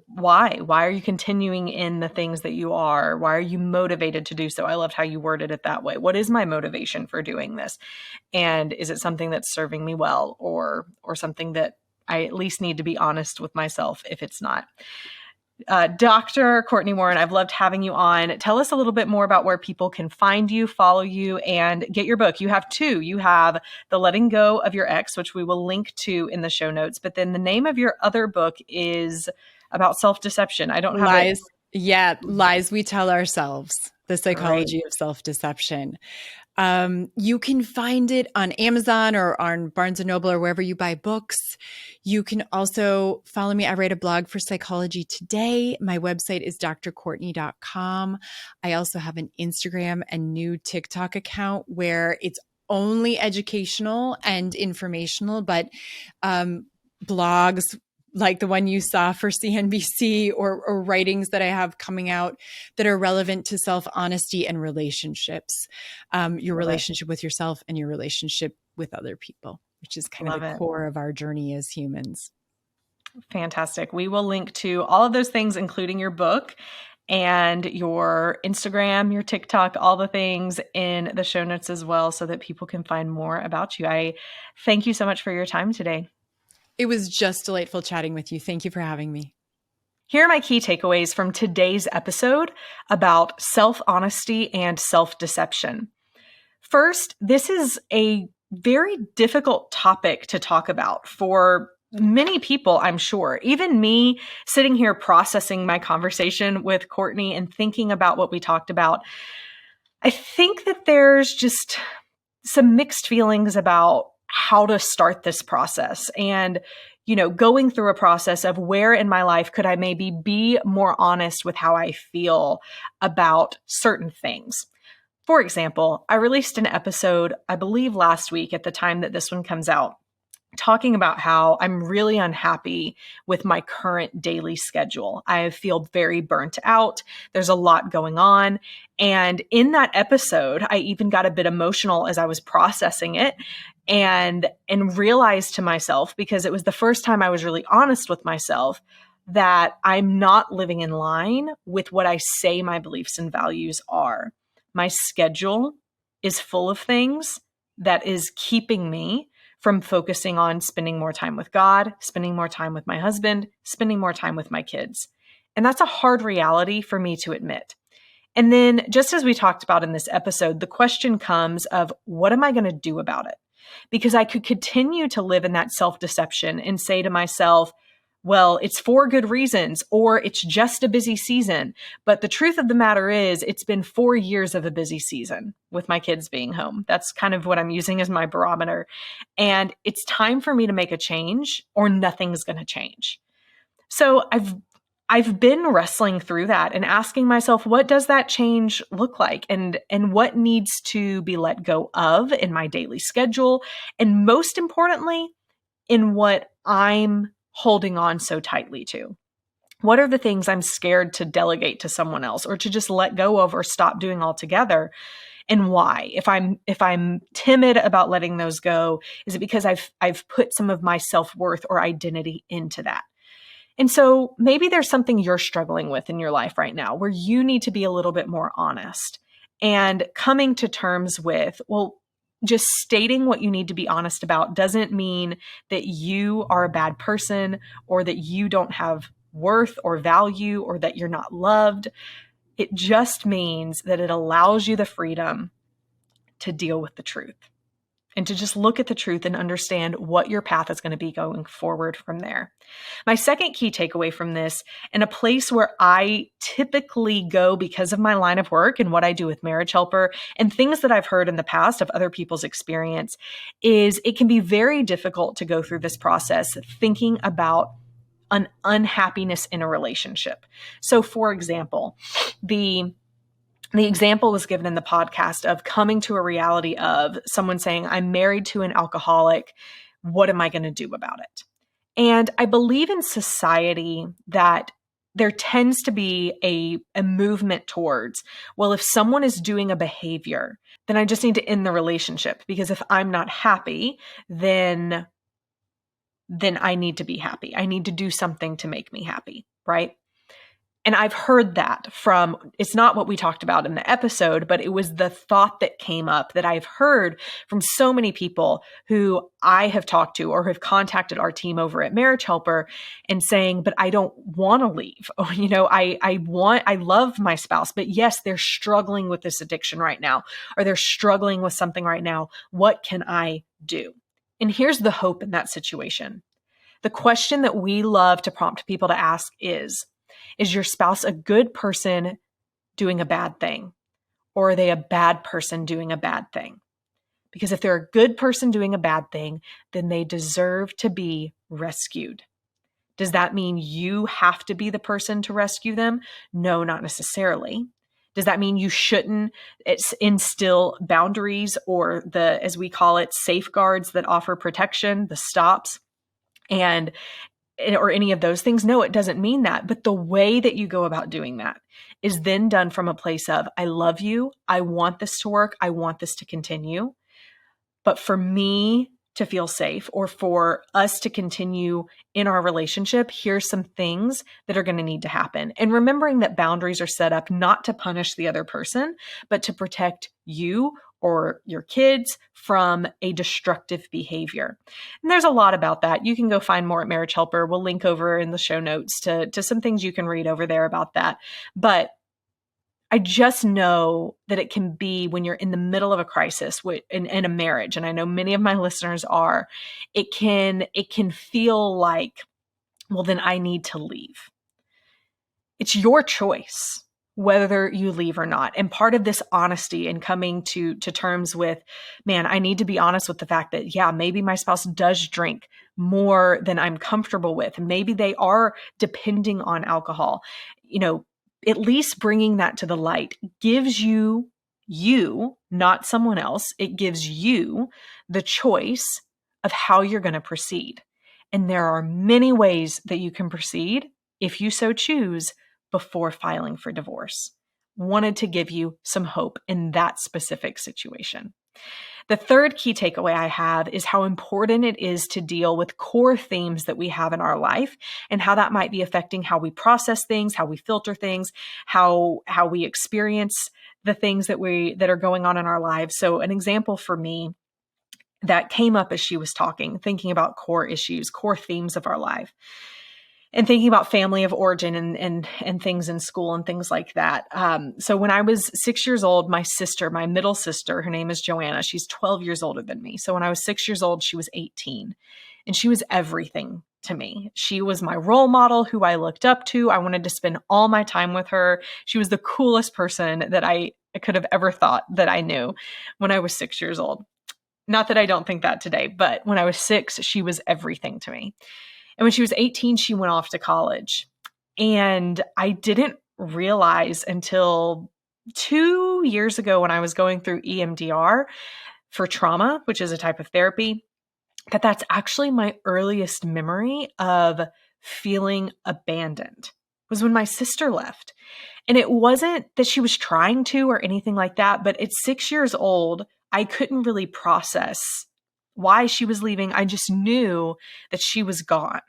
why are you continuing in the things that you are? Why are you motivated to do so? I loved how you worded it that way. What is my motivation for doing this? And is it something that's serving me well, or something that I at least need to be honest with myself if it's not? Dr. Courtney Warren, I've loved having you on. Tell us a little bit more about where people can find you, follow you, and get your book. You have two. You have The Letting Go of Your Ex, which we will link to in the show notes. But then the name of your other book is about self-deception. I don't have Lies. Lies we tell ourselves. The Psychology of Self-Deception. You can find it on Amazon or on Barnes & Noble or wherever you buy books. You can also follow me. I write a blog for Psychology Today. My website is drcourtney.com. I also have an Instagram and new TikTok account where it's only educational and informational, but blogs like the one you saw for CNBC or writings that I have coming out that are relevant to self-honesty and relationships, your relationship with yourself and your relationship with other people, which is kind of the core of our journey as humans. Fantastic. We will link to all of those things, including your book and your Instagram, your TikTok, all the things in the show notes as well, so that people can find more about you. I thank you so much for your time today. It was just delightful chatting with you. Thank you for having me. Here are my key takeaways from today's episode about self-honesty and self-deception. First, this is a very difficult topic to talk about for many people, I'm sure. Even me sitting here processing my conversation with Courtney and thinking about what we talked about, I think that there's just some mixed feelings about how to start this process. And going through a process of where in my life could I maybe be more honest with how I feel about certain things. For example, I released an episode, I believe last week at the time that this one comes out, talking about how I'm really unhappy with my current daily schedule. I feel very burnt out. There's a lot going on. And in that episode, I even got a bit emotional as I was processing it and realized to myself, because it was the first time I was really honest with myself, that I'm not living in line with what I say my beliefs and values are. My schedule is full of things that is keeping me from focusing on spending more time with God, spending more time with my husband, spending more time with my kids. And that's a hard reality for me to admit. And then, just as we talked about in this episode, the question comes of, what am I going to do about it? Because I could continue to live in that self-deception and say to myself, well, it's for good reasons, or it's just a busy season. But the truth of the matter is, it's been 4 years of a busy season with my kids being home. That's kind of what I'm using as my barometer. And it's time for me to make a change, or nothing's going to change. So I've been wrestling through that and asking myself, what does that change look like? And what needs to be let go of in my daily schedule? And most importantly, in what I'm holding on so tightly to. What are the things I'm scared to delegate to someone else, or to just let go of, or stop doing altogether? And why? If I'm timid about letting those go, is it because I've put some of my self-worth or identity into that? And so maybe there's something you're struggling with in your life right now where you need to be a little bit more honest and coming to terms with, well, just stating what you need to be honest about doesn't mean that you are a bad person, or that you don't have worth or value, or that you're not loved. It just means that it allows you the freedom to deal with the truth and to just look at the truth and understand what your path is going to be going forward from there. My second key takeaway from this, and a place where I typically go because of my line of work and what I do with Marriage Helper and things that I've heard in the past of other people's experience, is it can be very difficult to go through this process thinking about an unhappiness in a relationship. So for example, the example was given in the podcast of coming to a reality of someone saying, I'm married to an alcoholic. What am I going to do about it? And I believe in society that there tends to be a movement towards, well, if someone is doing a behavior, then I just need to end the relationship, because if I'm not happy, then I need to be happy. I need to do something to make me happy, right? And I've heard that from, it's not what we talked about in the episode, but it was the thought that came up that I've heard from so many people who I have talked to or have contacted our team over at Marriage Helper and saying, but I don't want to leave. I love my spouse, but yes, they're struggling with this addiction right now, or they're struggling with something right now. What can I do? And here's the hope in that situation. The question that we love to prompt people to ask is your spouse a good person doing a bad thing? Or are they a bad person doing a bad thing? Because if they're a good person doing a bad thing, then they deserve to be rescued. Does that mean you have to be the person to rescue them? No, not necessarily. Does that mean you shouldn't instill boundaries, or as we call it, safeguards that offer protection, the stops, or any of those things? No, it doesn't mean that. But the way that you go about doing that is then done from a place of, I love you. I want this to work. I want this to continue. But for me to feel safe, or for us to continue in our relationship, here's some things that are going to need to happen. And remembering that boundaries are set up not to punish the other person, but to protect you or your kids from a destructive behavior. And there's a lot about that. You can go find more at Marriage Helper. We'll link over in the show notes to some things you can read over there about that. But I just know that it can be, when you're in the middle of a crisis in a marriage, and I know many of my listeners are, it can feel like, well, then I need to leave. It's your choice whether you leave or not. And part of this honesty and coming to terms with, man, I need to be honest with the fact that, yeah, maybe my spouse does drink, more than I'm comfortable with. Maybe they are depending on alcohol. At least bringing that to the light gives you, not someone else, it gives you the choice of how you're going to proceed. And there are many ways that you can proceed if you so choose before filing for divorce. Wanted to give you some hope in that specific situation. The third key takeaway I have is how important it is to deal with core themes that we have in our life and how that might be affecting how we process things, how we filter things, how we experience the things that are going on in our lives. So an example for me that came up as she was talking, thinking about core issues, core themes of our life, and thinking about family of origin and things in school and things like that. So when I was 6 years old, my sister, my middle sister, her name is Joanna. She's 12 years older than me. So when I was 6 years old, she was 18, and she was everything to me. She was my role model, who I looked up to. I wanted to spend all my time with her. She was the coolest person that I could have ever thought that I knew when I was 6 years old. Not that I don't think that today, but when I was 6, she was everything to me. And when she was 18, she went off to college. And I didn't realize until 2 years ago when I was going through EMDR for trauma, which is a type of therapy, that that's actually my earliest memory of feeling abandoned, was when my sister left. And it wasn't that she was trying to or anything like that, but at 6 years old, I couldn't really process why she was leaving. I just knew that she was gone.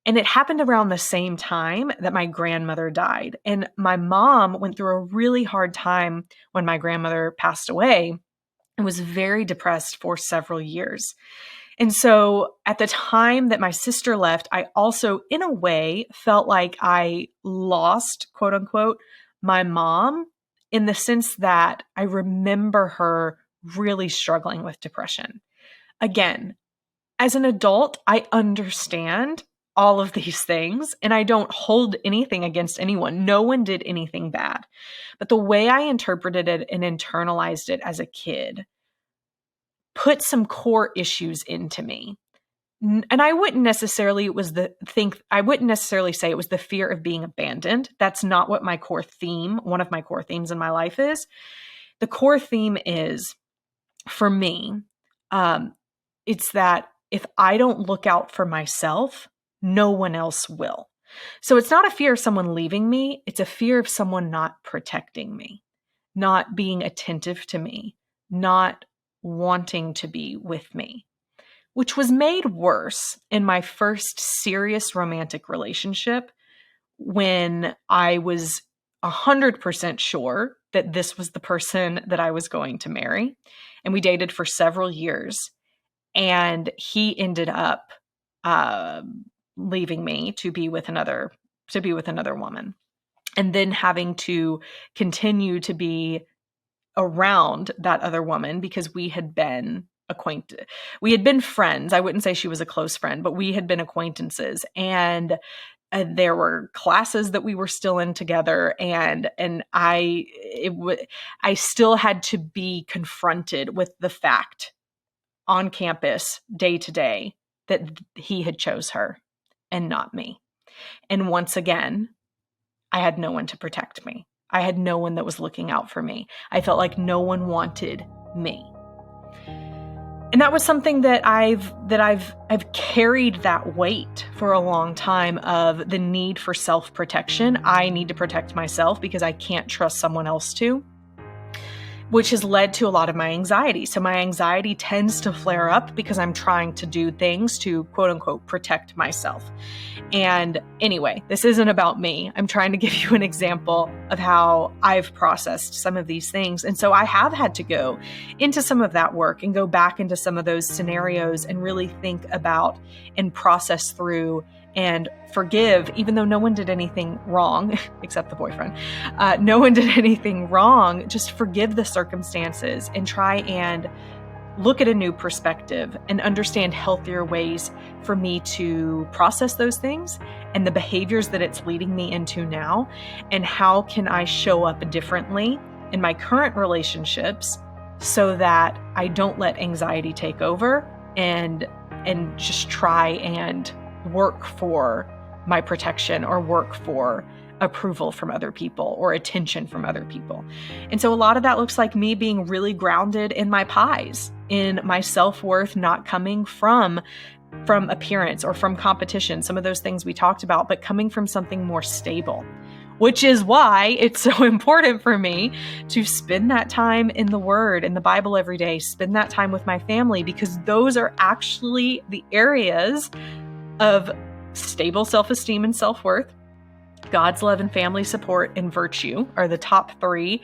And it happened around the same time that my grandmother died. And my mom went through a really hard time when my grandmother passed away and was very depressed for several years. And so at the time that my sister left, I also, in a way, felt like I lost, quote unquote, my mom, in the sense that I remember her really struggling with depression. Again, as an adult, I understand all of these things, and I don't hold anything against anyone. No one did anything bad. But the way I interpreted it and internalized it as a kid put some core issues into me. And I wouldn't necessarily say it was the fear of being abandoned. That's not what my core theme, one of my core themes in my life is. The core theme is, for me, it's that if I don't look out for myself, no one else will. So it's not a fear of someone leaving me. It's a fear of someone not protecting me, not being attentive to me, not wanting to be with me, which was made worse in my first serious romantic relationship when I was 100% sure that this was the person that I was going to marry. And we dated for several years. And he ended up leaving me to be with another woman, and then having to continue to be around that other woman because we had been acquainted. We had been friends. I wouldn't say she was a close friend, but we had been acquaintances, and there were classes that we were still in together, and I still had to be confronted with the fact on campus day to day that he had chose her and not me. And once again, I had no one to protect me. I had no one that was looking out for me. I felt like no one wanted me. And that was something that I've carried that weight for a long time of the need for self-protection. I need to protect myself because I can't trust someone else to, which has led to a lot of my anxiety. So my anxiety tends to flare up because I'm trying to do things to, quote unquote, protect myself. And anyway, this isn't about me. I'm trying to give you an example of how I've processed some of these things. And so I have had to go into some of that work and go back into some of those scenarios and really think about and process through and forgive, even though no one did anything wrong, except the boyfriend. No one did anything wrong. Just forgive the circumstances and try and look at a new perspective and understand healthier ways for me to process those things and the behaviors that it's leading me into now. And how can I show up differently in my current relationships so that I don't let anxiety take over and and just try and work for my protection or work for approval from other people or attention from other people. And so a lot of that looks like me being really grounded in my pies, in my self-worth not coming from appearance or from competition, some of those things we talked about, but coming from something more stable, which is why it's so important for me to spend that time in the Word, in the Bible every day, spend that time with my family, because those are actually the areas of stable self-esteem and self-worth. God's love and family support and virtue are the top three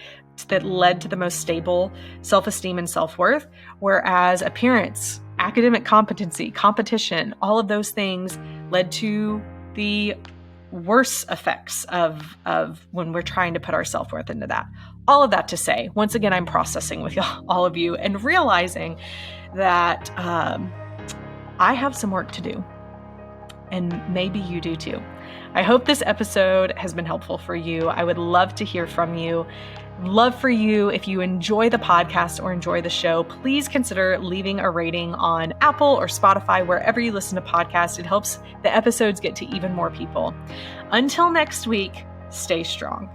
that led to the most stable self-esteem and self-worth, whereas appearance, academic competency, competition, all of those things led to the worse effects of when we're trying to put our self-worth into that. All of that to say, once again, I'm processing with all of you and realizing that I have some work to do, and maybe you do too. I hope this episode has been helpful for you. I would love to hear from you. Love for you, if you enjoy the podcast or enjoy the show, please consider leaving a rating on Apple or Spotify, wherever you listen to podcasts. It helps the episodes get to even more people. Until next week, stay strong.